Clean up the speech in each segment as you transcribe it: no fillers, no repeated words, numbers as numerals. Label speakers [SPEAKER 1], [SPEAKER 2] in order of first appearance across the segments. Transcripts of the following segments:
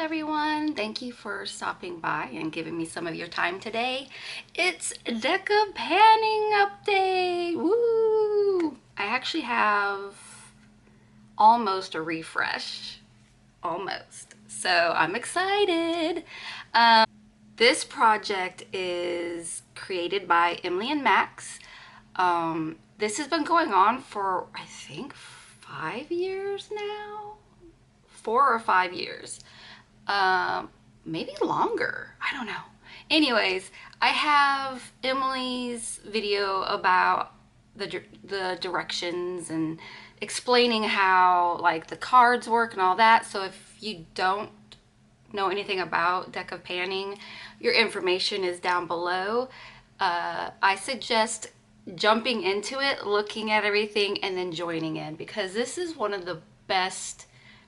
[SPEAKER 1] everyone. Thank you for stopping by and giving me some of your time today. It's Deca Panning Update. Woo! I actually have almost a refresh. Almost. So I'm excited. This project is created by Emily and Max. This has been going on for, I think, 5 years now. 4 or 5 years. Maybe longer. I don't know. Anyways, I have Emily's video about the directions and explaining how like the cards work and all that. So if you don't know anything about deck of panning, your information is down below. I suggest jumping into it, looking at everything, and then joining in because this is one of the best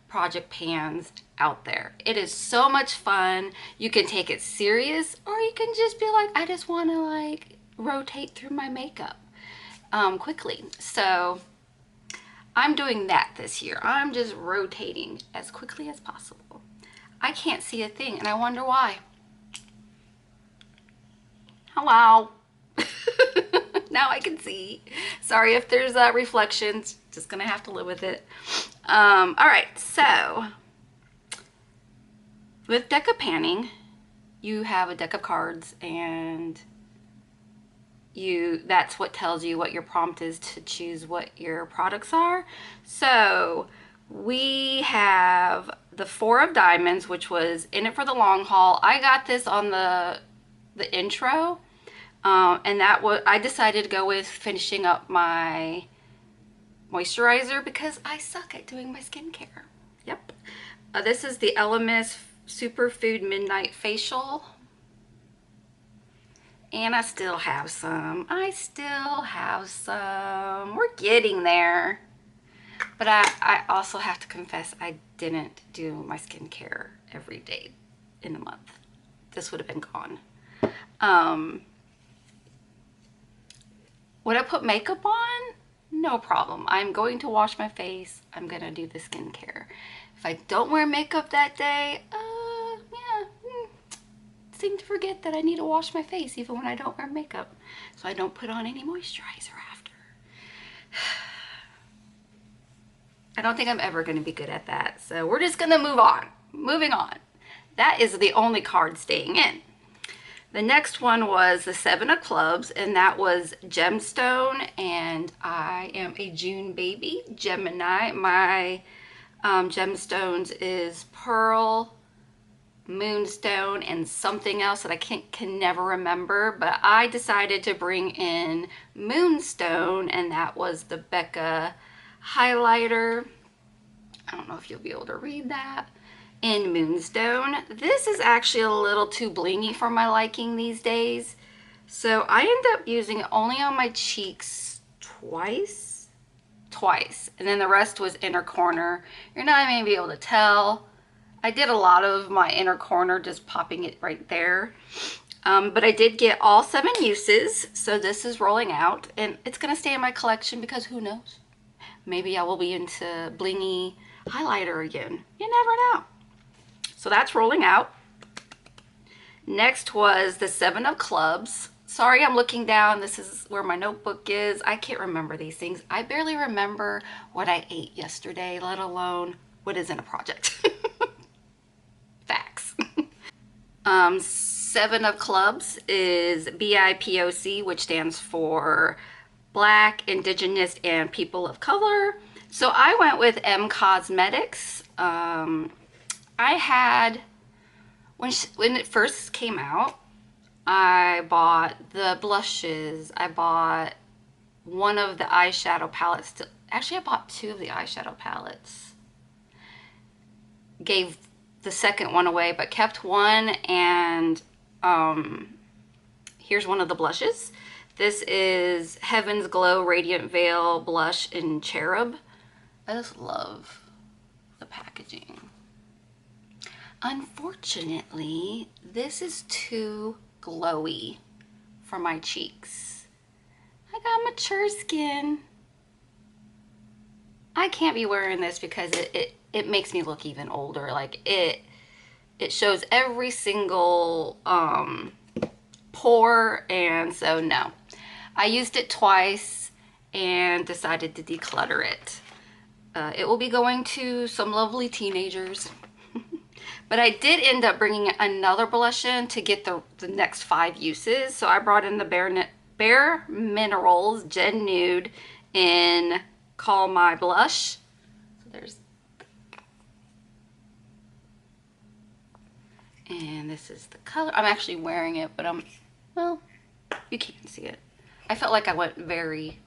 [SPEAKER 1] project pans out there. It is so much fun. You can take it serious or you can just be like, I just want to like rotate through my makeup quickly. So I'm doing that this year. I'm just rotating as quickly as possible. I can't see a thing and I wonder why. Hello. Now I can see. Sorry if there's reflections. Just gonna have to live with it. All right, so with deck of panning, you have a deck of cards and that's what tells you what your prompt is to choose what your products are. So we have the Four of Diamonds, which was In It for the Long Haul. I got this on the intro, and that was, I decided to go with finishing up my moisturizer because I suck at doing my skincare. Yep. This is the Elemis Superfood Midnight Facial. And I still have some. We're getting there. But I also have to confess I didn't do my skincare every day in the month. This would have been gone. Would I put makeup on? No problem. I'm going to wash my face. I'm going to do the skincare. If I don't wear makeup that day, seem to forget that I need to wash my face even when I don't wear makeup. So I don't put on any moisturizer after. I don't think I'm ever going to be good at that. So we're just going to move on. Moving on. That is the only card staying in. The next one was the Seven of Clubs, and that was Gemstone, and I am a June baby, Gemini. My gemstones is Pearl, Moonstone, and something else that I can never remember, but I decided to bring in Moonstone, and that was the Becca highlighter. I don't know if you'll be able to read that. In Moonstone. This is actually a little too blingy for my liking these days, so I ended up using it only on my cheeks twice, and then the rest was inner corner. You're not going to be able to tell. I did a lot of my inner corner just popping it right there, but I did get all 7 uses, so this is rolling out, and it's going to stay in my collection because who knows? Maybe I will be into blingy highlighter again. You never know. So that's rolling out. Next was the Seven of Clubs. Sorry, I'm looking down. This is where my notebook is. I can't remember these things. I barely remember what I ate yesterday, let alone what is in a project. Facts. Seven of Clubs is BIPOC, which stands for Black, Indigenous, and People of Color. So I went with M Cosmetics. I had, when it first came out, I bought the blushes. I bought one of the eyeshadow palettes. Actually, I bought 2 of the eyeshadow palettes. Gave the second one away, but kept one, and here's one of the blushes. This is Heaven's Glow Radiant Veil Blush in Cherub. I just love the packaging. Unfortunately, this is too glowy for my cheeks. I got mature skin. I can't be wearing this because it makes me look even older. Like it shows every single pore, and so no. I used it twice and decided to declutter it. It will be going to some lovely teenagers. But I did end up bringing another blush in to get the next 5 uses. So I brought in the Bare Minerals Gen Nude in Call My Blush. So there's, and this is the color. I'm actually wearing it, but well, you can't see it. I felt like I went very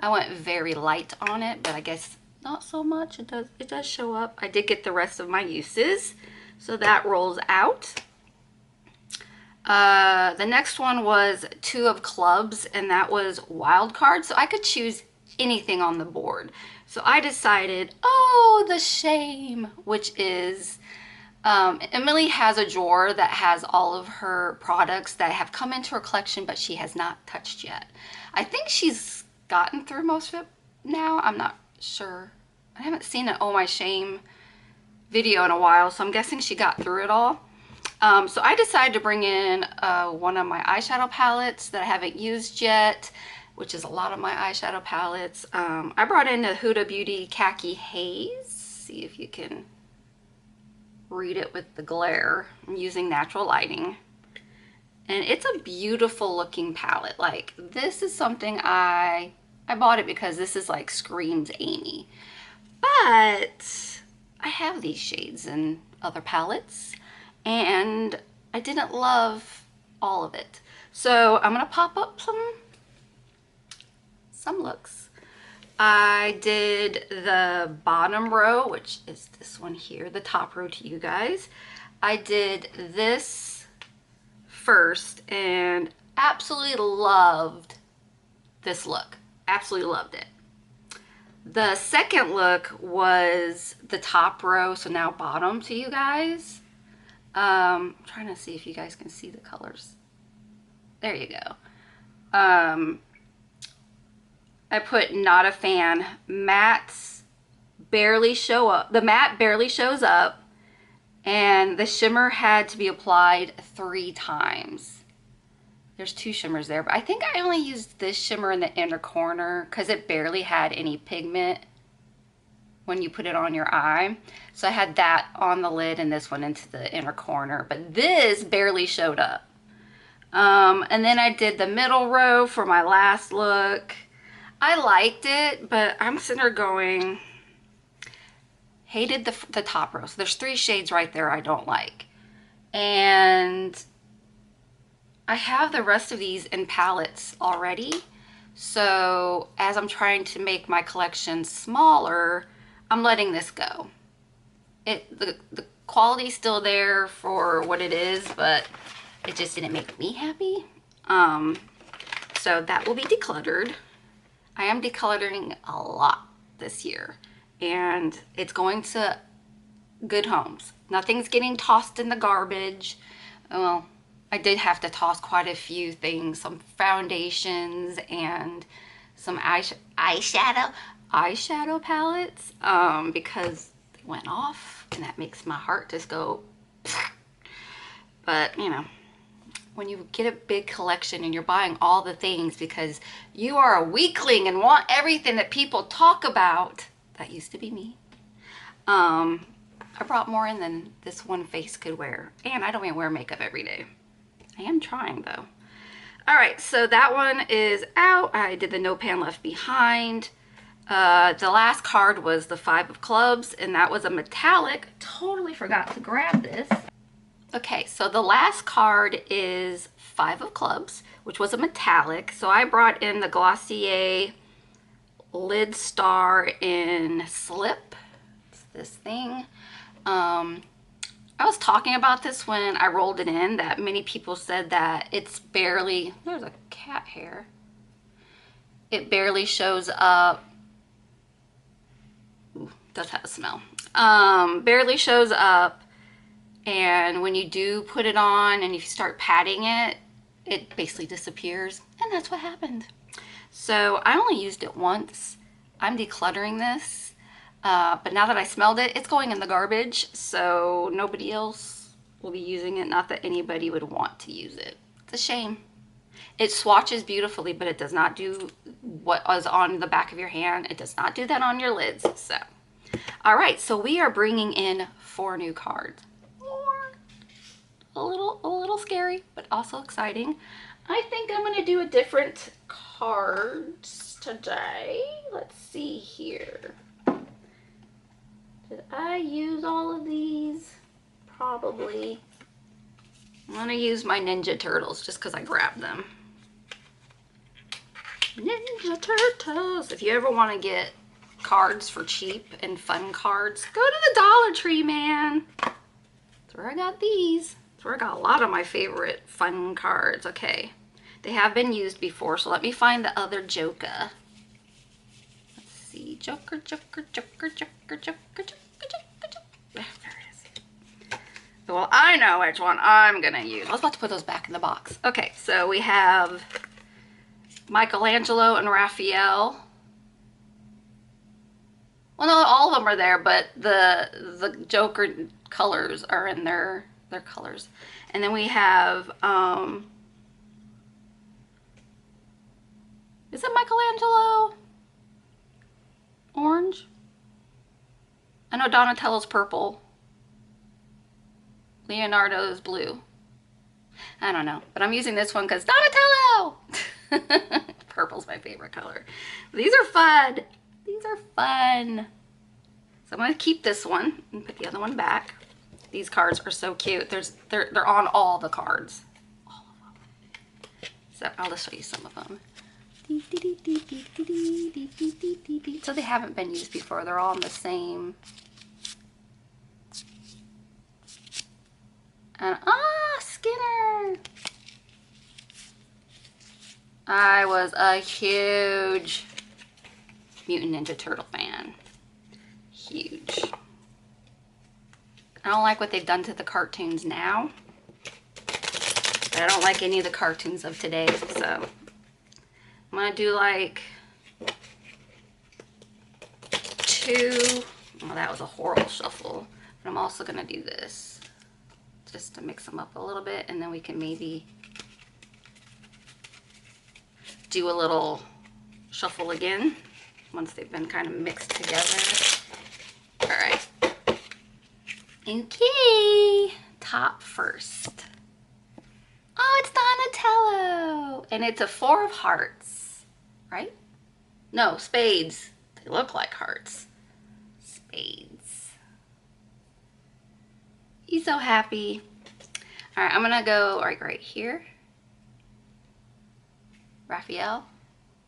[SPEAKER 1] light on it, but I guess not so much. It does show up. I did get the rest of my uses, so that rolls out. The next one was 2 of clubs, and that was wild card, so I could choose anything on the board. So I decided, oh, the shame, which is Emily has a drawer that has all of her products that have come into her collection, but she has not touched yet. I think she's gotten through most of it now. I'm not sure. I haven't seen an Oh My Shame video in a while, so I'm guessing she got through it all. So I decided to bring in one of my eyeshadow palettes that I haven't used yet, which is a lot of my eyeshadow palettes. I brought in the Huda Beauty Khaki Haze. See if you can read it with the glare. I'm using natural lighting. And it's a beautiful looking palette. Like, this is something I bought it because this is like screams Amy. But I have these shades in other palettes, and I didn't love all of it. So I'm gonna pop up some looks. I did the bottom row, which is this one here, the top row to you guys. I did this first and absolutely loved this look. Absolutely loved it. The second look was the top row, so now bottom to you guys. I'm trying to see if you guys can see the colors. There you go. I put Not a Fan. Mattes barely show up. The matte barely shows up, and the shimmer had to be applied 3 times. There's 2 shimmers there, but I think I only used this shimmer in the inner corner because it barely had any pigment when you put it on your eye. So I had that on the lid and this one into the inner corner, but this barely showed up. And then I did the middle row for my last look. I liked it, but I'm sitting there going, hated the top row. So there's 3 shades right there I don't like. And I have the rest of these in palettes already. So as I'm trying to make my collection smaller, I'm letting this go. The quality's still there for what it is, but it just didn't make me happy. So that will be decluttered. I am decluttering a lot this year, and it's going to good homes. Nothing's getting tossed in the garbage. Well, I did have to toss quite a few things, some foundations and some eyeshadow palettes, because they went off, and that makes my heart just go. But you know, when you get a big collection and you're buying all the things because you are a weakling and want everything that people talk about, that used to be me. I brought more in than this one face could wear, and I don't even wear makeup every day. I am trying though. All right, so that one is out. I did the No Pan Left Behind. The last card was the 5 of clubs, and that was a metallic. Totally forgot to grab this. Okay, so the last card is 5 of clubs, which was a metallic. So I brought in the Glossier Lid Star in Slip. It's this thing. I was talking about this when I rolled it in, that many people said that it's barely, there's a cat hair. It barely shows up. Ooh, does have a smell. Barely shows up. And when you do put it on and you start patting it, it basically disappears. And that's what happened. So I only used it once. I'm decluttering this. But now that I smelled it, it's going in the garbage. So nobody else will be using it. Not that anybody would want to use it. It's a shame. It swatches beautifully, but it does not do what was on the back of your hand. It does not do that on your lids. So, all right, so we are bringing in 4 new cards. A little scary, but also exciting. I think I'm gonna do a different cards today. Let's see here. Did I use all of these? Probably. I'm gonna use my Ninja Turtles just because I grabbed them. Ninja Turtles. If you ever want to get cards for cheap and fun cards, go to the Dollar Tree, man. That's where I got these. That's where I got a lot of my favorite fun cards. Okay. They have been used before, so let me find the other Joker. Let's see. Joker, Joker, Joker, Joker, Joker, Joker, Joker, Joker. There it is. Well, I know which one I'm going to use. I was about to put those back in the box. Okay, so we have Michelangelo and Raphael. Well, no, all of them are there, but the Joker colors are in their colors. And then we have, is it Michelangelo? Orange? I know Donatello's purple. Leonardo's blue. I don't know, but I'm using this one because Donatello! Purple's my favorite color. These are fun. These are fun. So I'm going to keep this one and put the other one back. These cards are so cute. They're on all the cards. All of them. So I'll just show you some of them. So they haven't been used before. They're all in the same. And Skinner! I was a huge Mutant Ninja Turtle fan. Huge. I don't like what they've done to the cartoons now. But I don't like any of the cartoons of today, so I'm gonna do like 2. Well, that was a horrible shuffle. But I'm also gonna do this just to mix them up a little bit, and then we can maybe do a little shuffle again once they've been kind of mixed together. All right. Okay. Top first. Oh, it's Donatello. And it's a 4 of hearts, right? No, spades. They look like hearts. Spades. He's so happy. All right, I'm going to go right here. Raphael.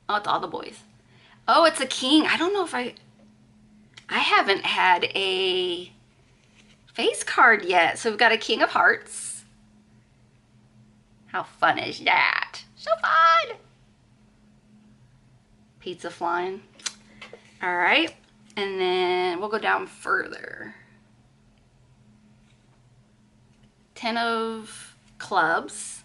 [SPEAKER 1] Oh, it's all the boys. Oh, it's a king. I don't know if I haven't had a face card yet. So we've got a king of hearts. How fun is that? So fun. Pizza flying. All right. And then we'll go down further. 10 of clubs.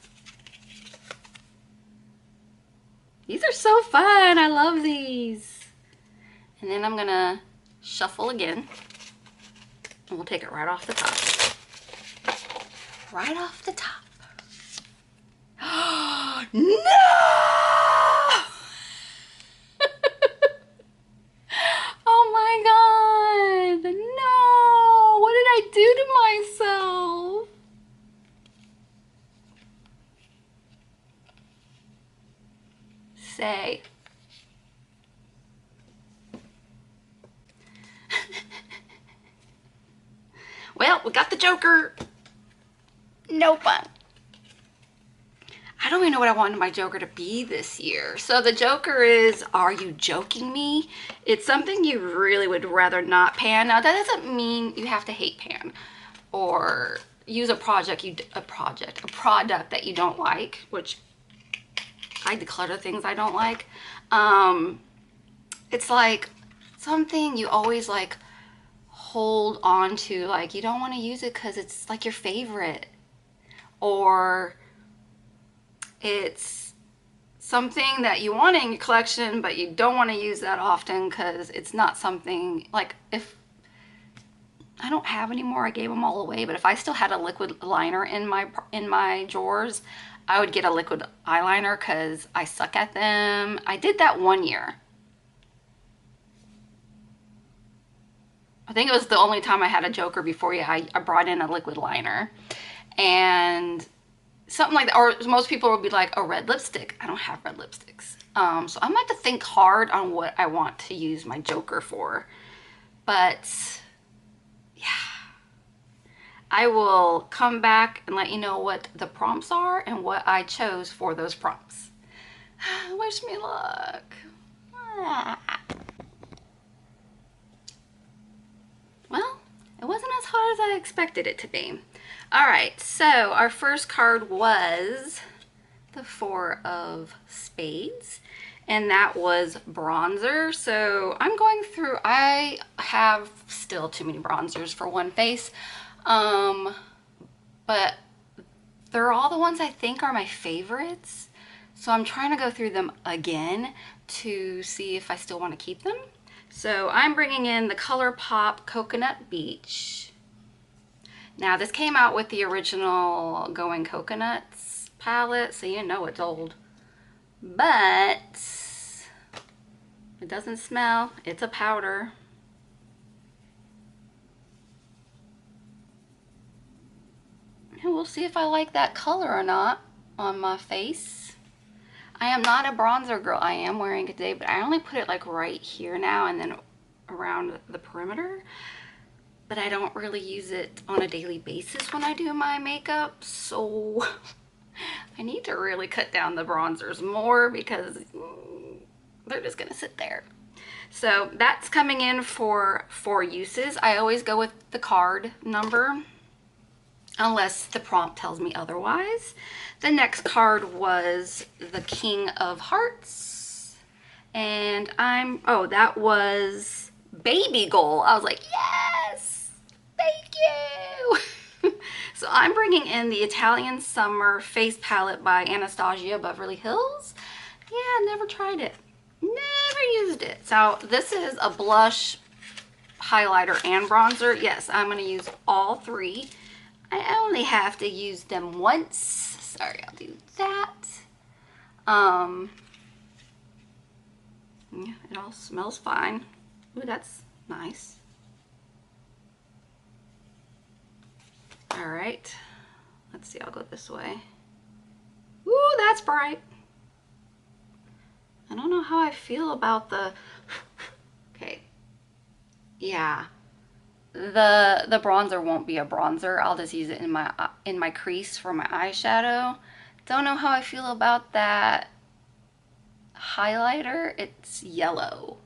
[SPEAKER 1] These are so fun. I love these. And then I'm going to shuffle again. And we'll take it right off the top. Right off the top. No! Oh my God. No. What did I do to myself? Say. Well, we got the Joker. No fun. I don't even know what I wanted my Joker to be this year. So the Joker is, are you joking me? It's something you really would rather not pan. Now that doesn't mean you have to hate pan or use a product that you don't like, which I declutter things I don't like. It's like something you always like hold on to, like you don't want to use it because it's like your favorite, or it's something that you want in your collection but you don't want to use that often because it's not something like, if I don't have anymore. I gave them all away. But if I still had a liquid liner in my drawers, I would get a liquid eyeliner because I suck at them. I did that one year. I think it was the only time I had a Joker before I brought in a liquid liner. And something like that, or most people would be like, a red lipstick. I don't have red lipsticks. So I'm gonna have to think hard on what I want to use my Joker for. But yeah, I will come back and let you know what the prompts are and what I chose for those prompts. Wish me luck. Well, it wasn't as hard as I expected it to be. All right, so our first card was the Four of Spades, and that was bronzer. So I'm going through, I have still too many bronzers for one face, but they're all the ones I think are my favorites. So I'm trying to go through them again to see if I still want to keep them. So I'm bringing in the ColourPop Coconut Beach. Now this came out with the original Going Coconuts palette, so you know it's old. But it doesn't smell. It's a powder. And we'll see if I like that color or not on my face. I am not a bronzer girl. I am wearing it today, but I only put it like right here now and then around the perimeter. But I don't really use it on a daily basis when I do my makeup, so I need to really cut down the bronzers more because they're just gonna sit there. So that's coming in for 4 uses. I always go with the card number unless the prompt tells me otherwise. The next card was the King of Hearts, and that was Baby Goal. I was like, yes, thank you. So I'm bringing in the Italian Summer Face Palette by Anastasia Beverly Hills. Yeah, never tried it. Never used it. So this is a blush, highlighter, and bronzer. Yes, I'm going to use all 3. I only have to use them once. Sorry, I'll do that. Yeah, it all smells fine. Ooh, that's nice. All right, let's see, I'll go this way. Ooh, that's bright. I don't know how I feel about the, okay, yeah. The bronzer won't be a bronzer. I'll just use it in my crease for my eyeshadow. Don't know how I feel about that highlighter. It's yellow.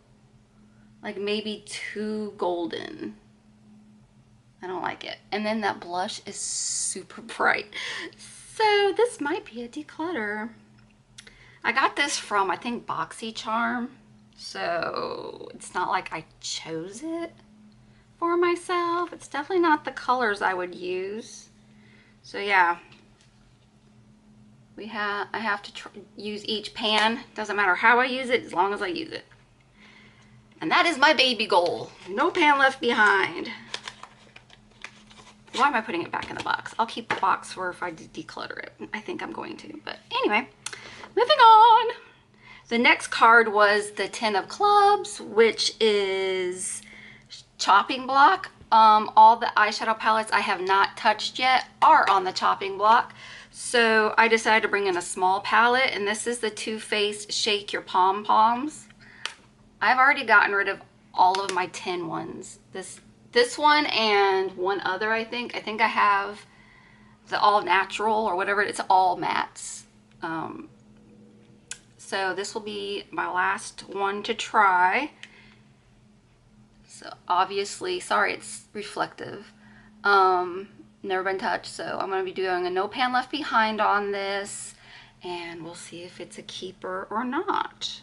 [SPEAKER 1] Like maybe too golden. I don't like it. And then that blush is super bright. So this might be a declutter. I got this from, I think, BoxyCharm. So it's not like I chose it for myself. It's definitely not the colors I would use. So yeah, I have to use each pan. Doesn't matter how I use it, as long as I use it. And that is my baby goal. No pan left behind. Why am I putting it back in the box? I'll keep the box for if I declutter it. I think I'm going to, but anyway, moving on. The next card was the 10 of Clubs, which is chopping block. All the eyeshadow palettes I have not touched yet are on the chopping block. So I decided to bring in a small palette, and this is the Too Faced Shake Your Pom Poms. I've already gotten rid of all of my 10 ones. This one and one other, I think. I think I have the All Natural or whatever. It's all mattes. So this will be my last one to try. So obviously, sorry, it's reflective. Never been touched, so I'm going to be doing a no pan left behind on this, and we'll see if it's a keeper or not.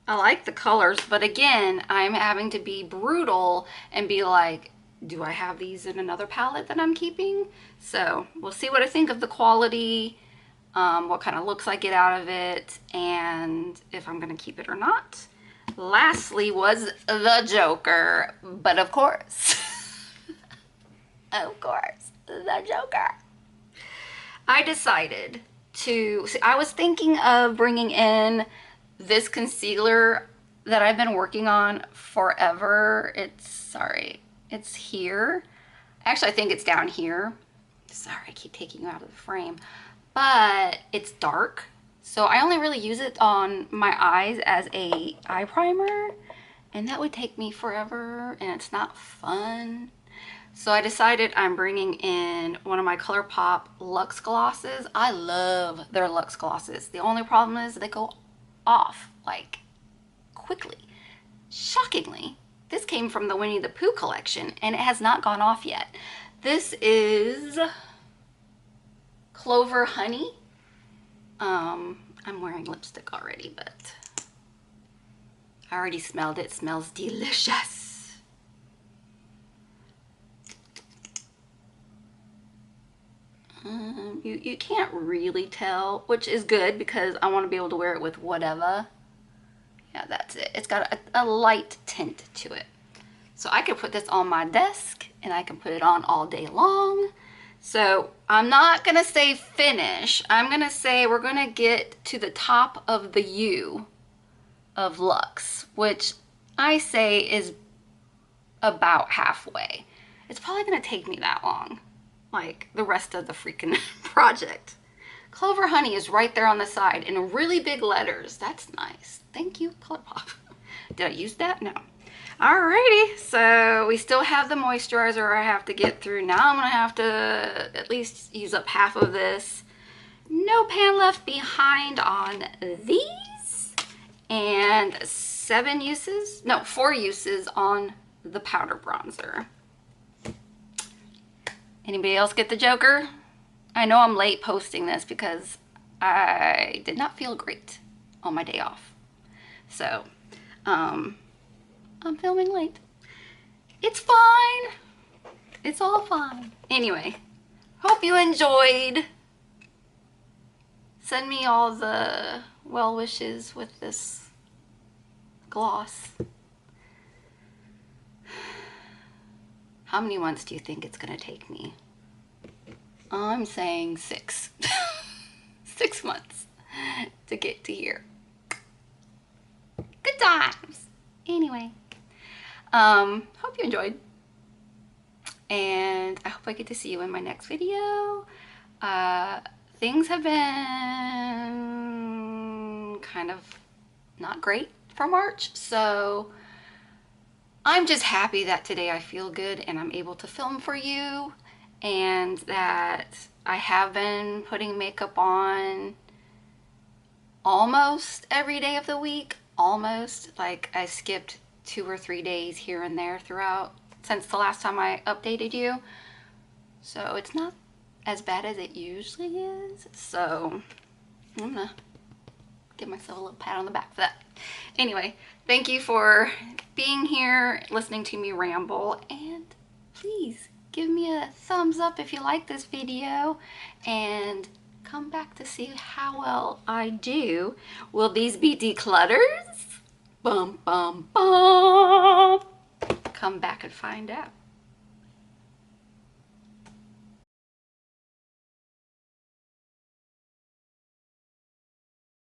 [SPEAKER 1] I like the colors, but again, I'm having to be brutal and be like, do I have these in another palette that I'm keeping? So we'll see what I think of the quality, what kind of looks I get out of it, and if I'm going to keep it or not. Lastly was the Joker, but of course Of course, the Joker. I decided to, see, I was thinking of bringing in this concealer that I've been working on forever. It's here. Actually, I think it's down here. Sorry, I keep taking you out of the frame. But it's dark, so I only really use it on my eyes as a eye primer, and that would take me forever, and it's not fun. So I decided I'm bringing in one of my ColourPop Luxe glosses. I love their Luxe glosses. The only problem is they go off, like, quickly. Shockingly, this came from the Winnie the Pooh collection, and it has not gone off yet. This is Clover Honey. I'm wearing lipstick already, but I already smelled it. It smells delicious. You can't really tell, which is good because I want to be able to wear it with whatever. Yeah, that's it. It's got a light tint to it. So I could put this on my desk and I can put it on all day long. So I'm not gonna say finish. I'm gonna say we're gonna get to the top of the U of Luxe, which I say is about halfway. It's probably gonna take me that long, like the rest of the freaking project. Clover Honey is right there on the side in really big letters. That's nice. Thank you, ColourPop. Did I use that? No. Alrighty, so we still have the moisturizer I have to get through. Now I'm gonna have to at least use up half of this. No pan left behind on these. And 4 uses on the powder bronzer. Anybody else get the Joker? I know I'm late posting this because I did not feel great on my day off. So, I'm filming late. It's fine. It's all fine. Anyway, hope you enjoyed. Send me all the well wishes with this gloss. How many months do you think it's gonna take me? I'm saying 6. 6 months to get to here. Good times. Anyway, hope you enjoyed. And I hope I get to see you in my next video. Things have been kind of not great for March, so I'm just happy that today I feel good and I'm able to film for you, and that I have been putting makeup on almost every day of the week. Almost. Like, I skipped 2 or 3 days here and there throughout since the last time I updated you. So it's not as bad as it usually is. So I'm gonna give myself a little pat on the back for that. Anyway, thank you for being here, listening to me ramble, and please give me a thumbs up if you like this video, and come back to see how well I do. Will these be declutters? Bum, bum, bum. Come back and find out.